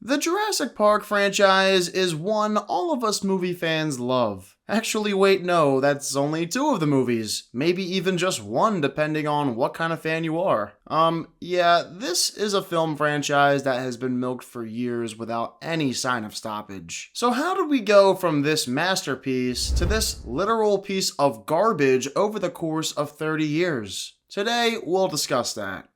The Jurassic Park franchise is one all of us movie fans love. Actually, wait, no, that's only two of the movies. Maybe even just one, depending on what kind of fan you are. Yeah, this is a film franchise that has been milked for years without any sign of stoppage. So how did we go from this masterpiece to this literal piece of garbage over the course of 30 years? Today, we'll discuss that.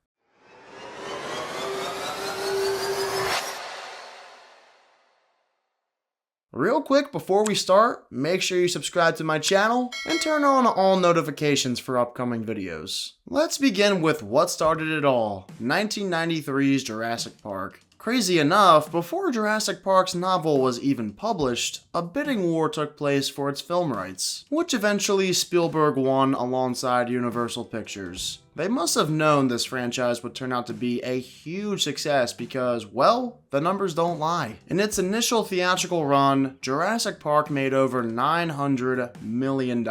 Real quick before we start, make sure you subscribe to my channel and turn on all notifications for upcoming videos. Let's begin with what started it all, 1993's Jurassic Park. Crazy enough, before Jurassic Park's novel was even published, a bidding war took place for its film rights, which eventually Spielberg won alongside Universal Pictures. They must have known this franchise would turn out to be a huge success because, well, the numbers don't lie. In its initial theatrical run, Jurassic Park made over $900 million,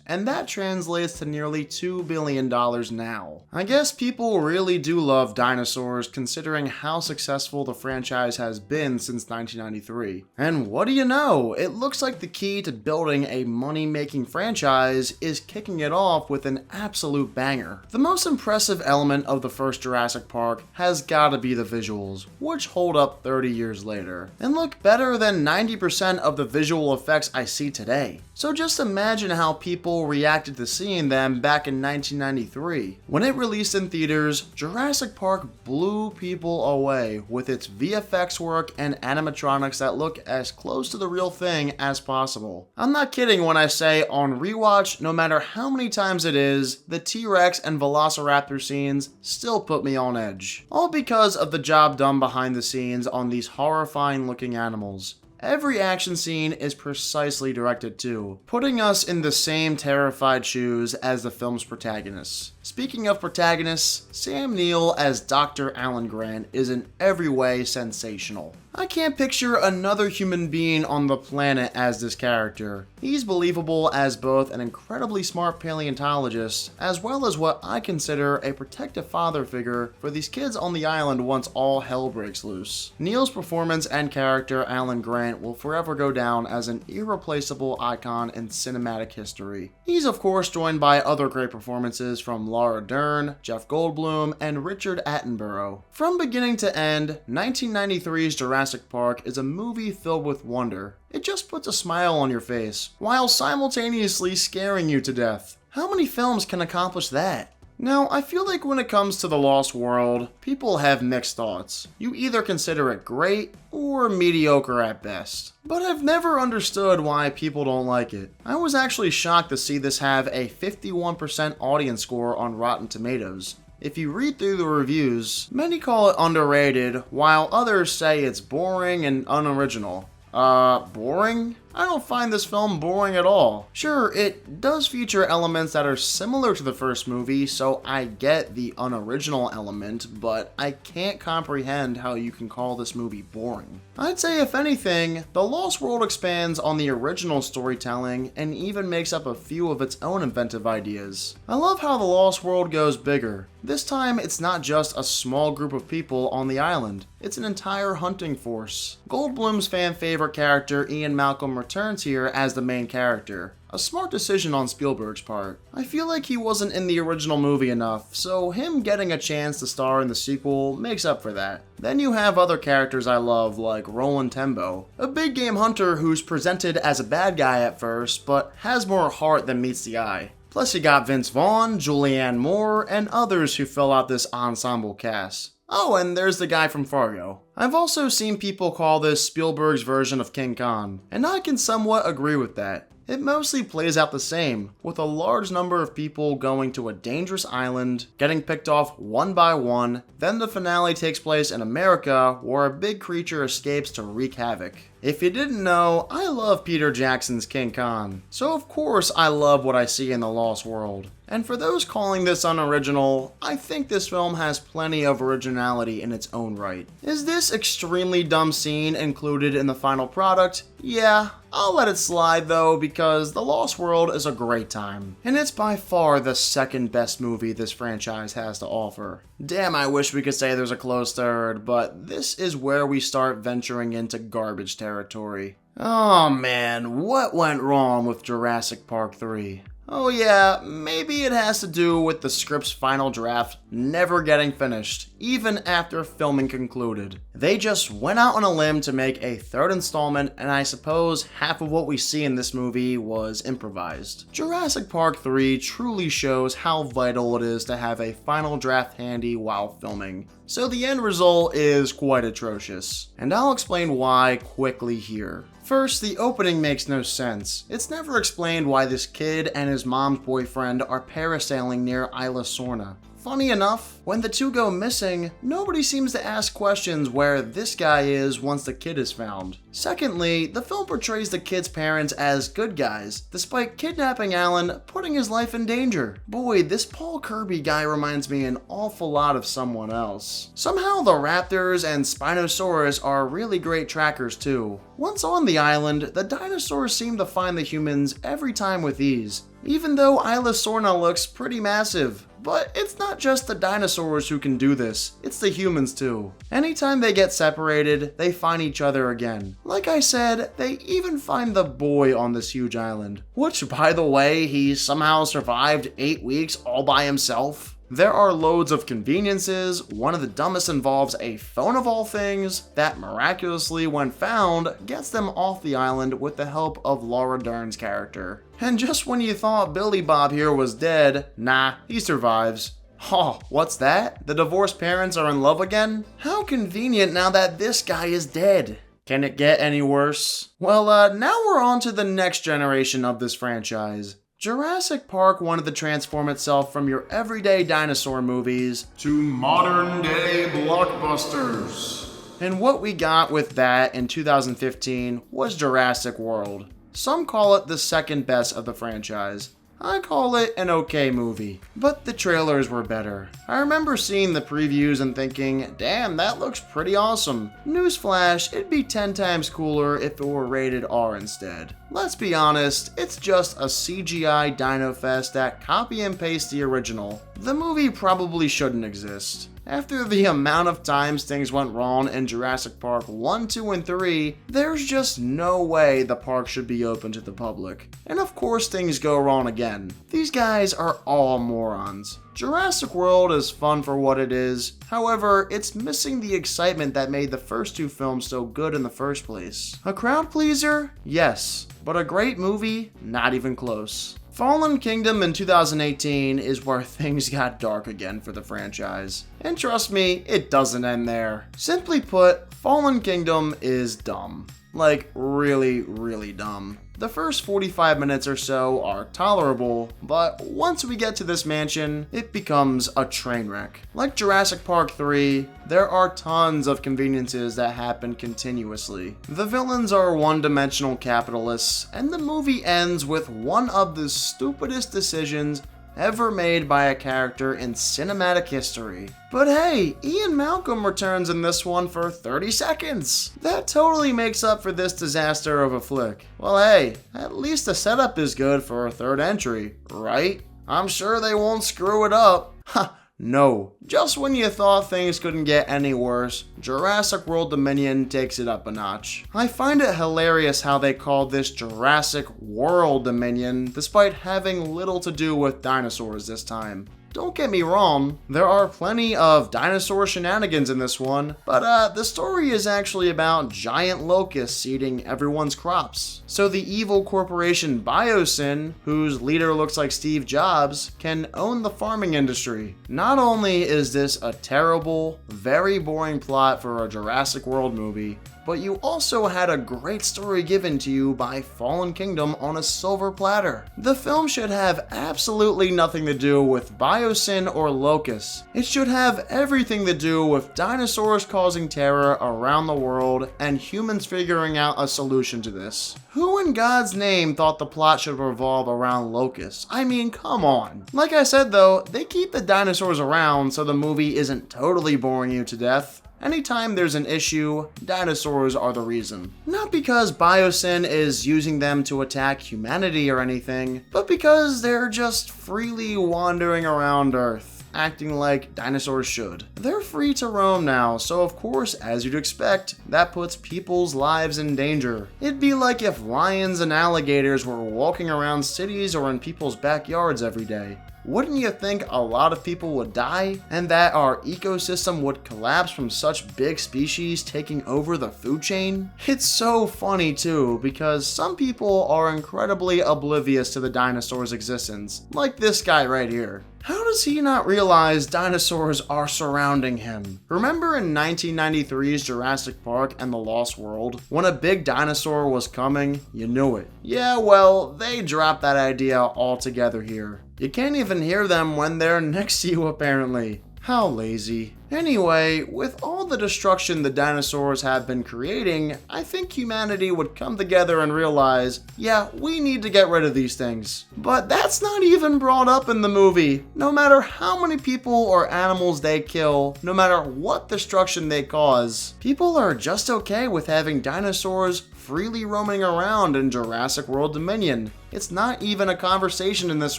and that translates to nearly $2 billion now. I guess people really do love dinosaurs considering how successful the franchise has been since 1993. And what do you know? It looks like the key to building a money-making franchise is kicking it off with an absolute banger. The most impressive element of the first Jurassic Park has gotta be the visuals, which hold up 30 years later, and look better than 90% of the visual effects I see today. So just imagine how people reacted to seeing them back in 1993. When it released in theaters, Jurassic Park blew people away with its VFX work and animatronics that look as close to the real thing as possible. I'm not kidding when I say on rewatch, no matter how many times it is, the T-Rex and Velociraptor scenes still put me on edge. All because of the job done behind the scenes on these horrifying looking animals. Every action scene is precisely directed to, putting us in the same terrified shoes as the film's protagonists. Speaking of protagonists, Sam Neill as Dr. Alan Grant is in every way sensational. I can't picture another human being on the planet as this character. He's believable as both an incredibly smart paleontologist, as well as what I consider a protective father figure for these kids on the island once all hell breaks loose. Neill's performance and character, Alan Grant, will forever go down as an irreplaceable icon in cinematic history. He's of course joined by other great performances from Laura Dern, Jeff Goldblum, and Richard Attenborough. From beginning to end, 1993's Jurassic Park is a movie filled with wonder. It just puts a smile on your face, while simultaneously scaring you to death. How many films can accomplish that? Now, I feel like when it comes to The Lost World, people have mixed thoughts. You either consider it great or mediocre at best. But I've never understood why people don't like it. I was actually shocked to see this have a 51% audience score on Rotten Tomatoes. If you read through the reviews, many call it underrated, while others say it's boring and unoriginal. Boring? I don't find this film boring at all. Sure, it does feature elements that are similar to the first movie, so I get the unoriginal element, but I can't comprehend how you can call this movie boring. I'd say if anything, The Lost World expands on the original storytelling and even makes up a few of its own inventive ideas. I love how The Lost World goes bigger. This time, it's not just a small group of people on the island. It's an entire hunting force. Goldblum's fan-favorite character, Ian Malcolm, returns here as the main character. A smart decision on Spielberg's part. I feel like he wasn't in the original movie enough, so him getting a chance to star in the sequel makes up for that. Then you have other characters I love, like Roland Tembo, a big game hunter who's presented as a bad guy at first, but has more heart than meets the eye. Plus you got Vince Vaughn, Julianne Moore, and others who fill out this ensemble cast. Oh, and there's the guy from Fargo. I've also seen people call this Spielberg's version of King Kong, and I can somewhat agree with that. It mostly plays out the same, with a large number of people going to a dangerous island, getting picked off one by one, then the finale takes place in America, where a big creature escapes to wreak havoc. If you didn't know, I love Peter Jackson's King Kong, so of course I love what I see in The Lost World. And for those calling this unoriginal, I think this film has plenty of originality in its own right. Is this extremely dumb scene included in the final product? Yeah, I'll let it slide though, because The Lost World is a great time, and it's by far the second best movie this franchise has to offer. Damn, I wish we could say there's a close third, but this is where we start venturing into garbage territory. Oh man, what went wrong with Jurassic Park 3? Oh yeah, maybe it has to do with the script's final draft never getting finished, even after filming concluded. They just went out on a limb to make a third installment, and I suppose half of what we see in this movie was improvised. Jurassic Park 3 truly shows how vital it is to have a final draft handy while filming, so the end result is quite atrocious, and I'll explain why quickly here. First, the opening makes no sense. It's never explained why this kid and his mom's boyfriend are parasailing near Isla Sorna. Funny enough, when the two go missing, nobody seems to ask questions where this guy is once the kid is found. Secondly, the film portrays the kid's parents as good guys, despite kidnapping Alan, putting his life in danger. Boy, this Paul Kirby guy reminds me an awful lot of someone else. Somehow the raptors and Spinosaurus are really great trackers too. Once on the island, the dinosaurs seem to find the humans every time with ease, even though Isla Sorna looks pretty massive. But it's not just the dinosaurs who can do this, it's the humans too. Anytime they get separated, they find each other again. Like I said, they even find the boy on this huge island. Which, by the way, he somehow survived 8 weeks all by himself. There are loads of conveniences. One of the dumbest involves a phone of all things that miraculously, when found, gets them off the island with the help of Laura Dern's character. And just when you thought Billy Bob here was dead, nah, he survives. Oh, what's that? The divorced parents are in love again? How convenient now that this guy is dead. Can it get any worse? Well, now we're on to the next generation of this franchise. Jurassic Park wanted to transform itself from your everyday dinosaur movies to modern day blockbusters. And what we got with that in 2015 was Jurassic World. Some call it the second best of the franchise. I call it an okay movie, but the trailers were better. I remember seeing the previews and thinking, damn, that looks pretty awesome. Newsflash, it'd be 10 times cooler if it were rated R instead. Let's be honest, it's just a CGI dino fest that copy and paste the original. The movie probably shouldn't exist. After the amount of times things went wrong in Jurassic Park 1, 2, and 3, there's just no way the park should be open to the public. And of course things go wrong again. These guys are all morons. Jurassic World is fun for what it is, however, it's missing the excitement that made the first two films so good in the first place. A crowd pleaser? Yes, but a great movie? Not even close. Fallen Kingdom in 2018 is where things got dark again for the franchise. And trust me, it doesn't end there. Simply put, Fallen Kingdom is dumb. Like, really, really dumb. The first 45 minutes or so are tolerable, but once we get to this mansion, it becomes a train wreck. Like Jurassic Park 3, there are tons of conveniences that happen continuously. The villains are one-dimensional capitalists, and the movie ends with one of the stupidest decisions ever made by a character in cinematic history. But hey, Ian Malcolm returns in this one for 30 seconds. That totally makes up for this disaster of a flick. Well hey, at least the setup is good for a third entry, right? I'm sure they won't screw it up. Ha! No. Just when you thought things couldn't get any worse, Jurassic World Dominion takes it up a notch. I find it hilarious how they called this Jurassic World Dominion, despite having little to do with dinosaurs this time. Don't get me wrong, there are plenty of dinosaur shenanigans in this one, but the story is actually about giant locusts eating everyone's crops. So the evil corporation Biosyn, whose leader looks like Steve Jobs, can own the farming industry. Not only is this a terrible, very boring plot for a Jurassic World movie, but you also had a great story given to you by Fallen Kingdom on a silver platter. The film should have absolutely nothing to do with Biosyn biosyn or locust. It should have everything to do with dinosaurs causing terror around the world and humans figuring out a solution to this. Who in God's name thought the plot should revolve around locusts? I mean, come on. Like I said though, they keep the dinosaurs around so the movie isn't totally boring you to death. Anytime there's an issue, dinosaurs are the reason. Not because biosyn is using them to attack humanity or anything, but because they're just freely wandering around Earth, acting like dinosaurs should. They're free to roam now, so of course, as you'd expect, that puts people's lives in danger. It'd be like if lions and alligators were walking around cities or in people's backyards every day. Wouldn't you think a lot of people would die and that our ecosystem would collapse from such big species taking over the food chain? It's so funny too, because some people are incredibly oblivious to the dinosaurs' existence, like this guy right here. How does he not realize dinosaurs are surrounding him? Remember in 1993's Jurassic Park and the Lost World? When a big dinosaur was coming, you knew it. Yeah, well, they dropped that idea altogether here. You can't even hear them when they're next to you apparently. How lazy. Anyway, with all the destruction the dinosaurs have been creating, I think humanity would come together and realize, yeah, we need to get rid of these things. But that's not even brought up in the movie. No matter how many people or animals they kill, no matter what destruction they cause, people are just okay with having dinosaurs freely roaming around in Jurassic World Dominion. It's not even a conversation in this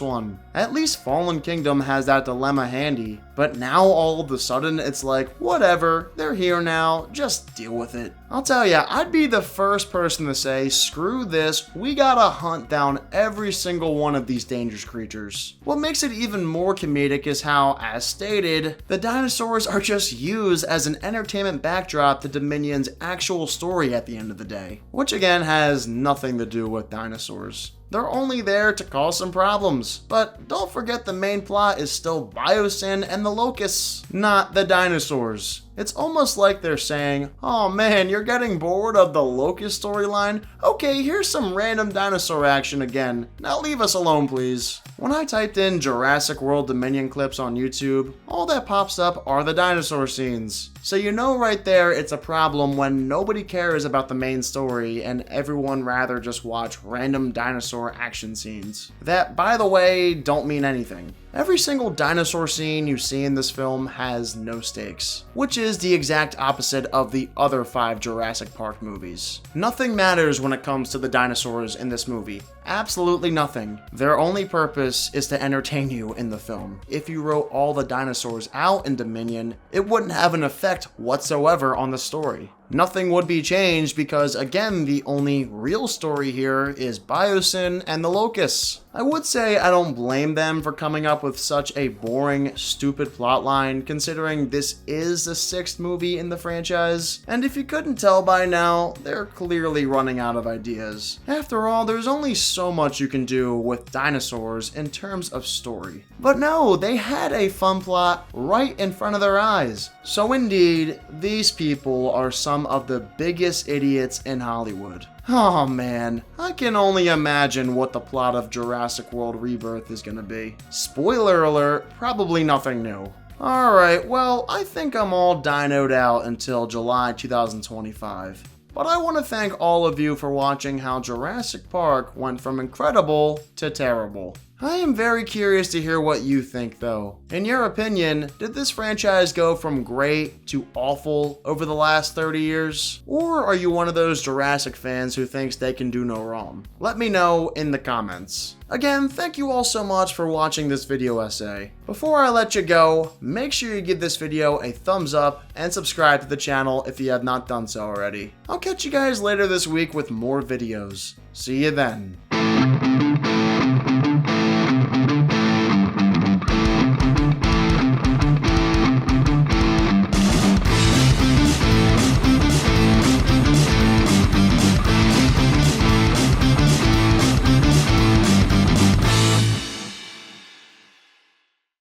one. At least Fallen Kingdom has that dilemma handy, but now all of a sudden it's like, whatever, they're here now, just deal with it. I'll tell ya, I'd be the first person to say, screw this, we gotta hunt down every single one of these dangerous creatures. What makes it even more comedic is how, as stated, the dinosaurs are just used as an entertainment backdrop to Dominion's actual story at the end of the day, which again has nothing to do with dinosaurs. They're only there to cause some problems. But don't forget the main plot is still biosyn and the locusts, not the dinosaurs. It's almost like they're saying, oh man, you're getting bored of the locust storyline? Okay, here's some random dinosaur action again. Now leave us alone, please. When I typed in Jurassic World Dominion clips on YouTube, all that pops up are the dinosaur scenes. So you know right there it's a problem when nobody cares about the main story and everyone rather just watch random dinosaur action scenes. That, by the way, don't mean anything. Every single dinosaur scene you see in this film has no stakes, which is the exact opposite of the other 5 Jurassic Park movies. Nothing matters when it comes to the dinosaurs in this movie. Absolutely nothing. Their only purpose is to entertain you in the film. If you wrote all the dinosaurs out in Dominion, it wouldn't have an effect whatsoever on the story. Nothing would be changed because, again, the only real story here is biosyn and the locusts. I would say I don't blame them for coming up with such a boring, stupid plotline, considering this is the 6th movie in the franchise, and if you couldn't tell by now, they're clearly running out of ideas. After all, there's only so much you can do with dinosaurs in terms of story. But no, they had a fun plot right in front of their eyes. So indeed, these people are some of the biggest idiots in Hollywood. Oh man, I can only imagine what the plot of Jurassic World Rebirth is gonna be. Spoiler alert, probably nothing new. Alright, well, I think I'm all dinoed out until July 2025. But I want to thank all of you for watching how Jurassic Park went from incredible to terrible. I am very curious to hear what you think though. In your opinion, did this franchise go from great to awful over the last 30 years? Or are you one of those Jurassic fans who thinks they can do no wrong? Let me know in the comments. Again, thank you all so much for watching this video essay. Before I let you go, make sure you give this video a thumbs up and subscribe to the channel if you have not done so already. I'll catch you guys later this week with more videos. See you then.